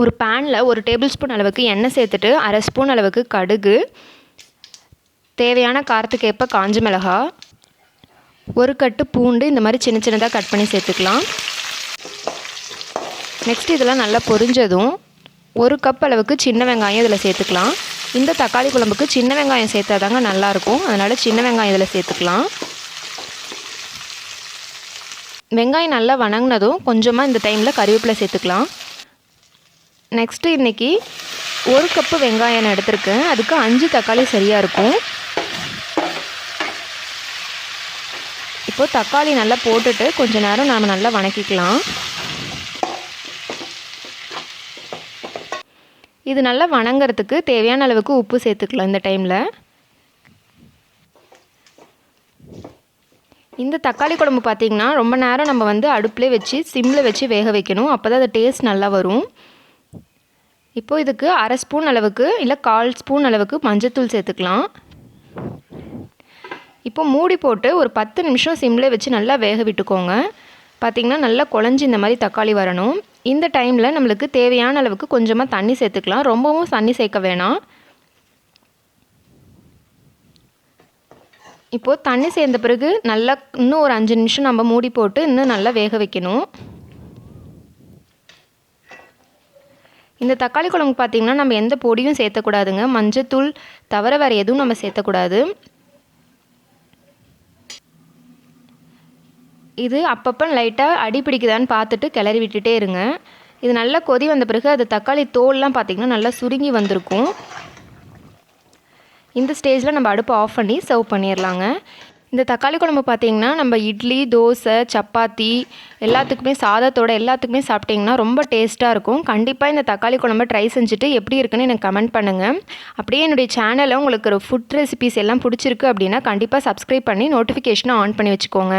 ஒரு பேனில் 1 table spoon அளவுக்கு எண்ணெய் சேர்த்துட்டு 1/2 ஸ்பூன் அளவுக்கு கடுகு, தேவையான காரத்துக்கு ஏற்ப காஞ்ச மிளகாய், 1 கட்டு பூண்டு இந்த மாதிரி சின்ன சின்னதாக கட் பண்ணி சேர்த்துக்கலாம். நெக்ஸ்ட் இதெல்லாம் நல்லா பொரிஞ்சதும் 1 கப் அளவுக்கு சின்ன வெங்காயம் இதில் சேர்த்துக்கலாம். இந்த தக்காளி குழம்புக்கு சின்ன வெங்காயம் சேர்த்தா தாங்க நல்லாயிருக்கும். அதனால் சின்ன வெங்காயம் இதில் சேர்த்துக்கலாம். வெங்காயம் நல்லா வணங்கினதும் கொஞ்சமாக இந்த டைமில் கறிவேப்பிலை சேர்த்துக்கலாம். நெக்ஸ்ட்டு இன்றைக்கி 1 கப்பு வெங்காயம் நான் எடுத்திருக்கேன். அதுக்கு 5 தக்காளி சரியாக இருக்கும். இப்போது தக்காளி நல்லா போட்டுட்டு கொஞ்ச நேரம் நாம் நல்லா வணக்கிக்கலாம். இது நல்லா வணங்கிறதுக்கு தேவையான அளவுக்கு உப்பு சேர்த்துக்கலாம். இந்த டைமில் இந்த தக்காளி குழம்பு பார்த்திங்கன்னா ரொம்ப நேரம் நம்ம வந்து அடுப்பிலே வச்சு சிம்மில் வச்சு வேக வைக்கணும். அப்போ தான் அது டேஸ்ட் நல்லா வரும். இப்போது இதுக்கு 1/2 ஸ்பூன் அளவுக்கு இல்லை 1/4 ஸ்பூன் அளவுக்கு மஞ்சத்தூள் சேர்த்துக்கலாம். இப்போ மூடி போட்டு ஒரு 10 நிமிஷம் சிம்மில் வச்சு நல்லா வேக விட்டுக்கோங்க. பார்த்திங்கன்னா நல்லா குழஞ்சி இந்த மாதிரி தக்காளி வரணும். இந்த டைமில் நம்மளுக்கு தேவையான அளவுக்கு கொஞ்சமாக தண்ணி சேர்த்துக்கலாம். ரொம்பவும் தண்ணி சேர்க்க வேணாம். இப்போது தண்ணி சேர்ந்த பிறகு நல்லா இன்னும் ஒரு 5 நிமிஷம் நம்ம மூடி போட்டு இன்னும் நல்லா வேக வைக்கணும். இந்த தக்காளி குழம்பு பார்த்திங்கன்னா நம்ம எந்த பொடியும் சேர்த்தக்கூடாதுங்க. மஞ்சத்தூள் தவிர வேறு எதுவும் நம்ம சேர்த்தக்கூடாது. இது அப்பப்போ லைட்டாக அடி பிடிக்குதான்னு பார்த்துட்டு கிளறி விட்டுட்டே இருங்க. இது நல்லா கொதி வந்த பிறகு அது தக்காளி தோல்லாம் பார்த்திங்கன்னா நல்லா சுருங்கி வந்திருக்கும். இந்த ஸ்டேஜில் நம்ம அடுப்பை ஆஃப் பண்ணி சர்வ் பண்ணிடலாங்க. இந்த தக்காளி குழம்பு பார்த்திங்கன்னா நம்ம இட்லி, தோசை, சப்பாத்தி எல்லாத்துக்குமே சாதத்தோட எல்லாத்துக்குமே சாப்பிட்டிங்கன்னா ரொம்ப டேஸ்ட்டாக இருக்கும். கண்டிப்பாக இந்த தக்காளி குழம்பை ட்ரை செஞ்சுட்டு எப்படி இருக்குன்னு எனக்கு கமெண்ட் பண்ணுங்கள். அப்படியே என்னுடைய சேனலில் உங்களுக்கு ஒரு ஃபுட் ரெசிபிஸ் எல்லாம் பிடிச்சிருக்கு அப்படின்னா கண்டிப்பாக சப்ஸ்கிரைப் பண்ணி நோட்டிஃபிகேஷனை ஆன் பண்ணி வச்சுக்கோங்க.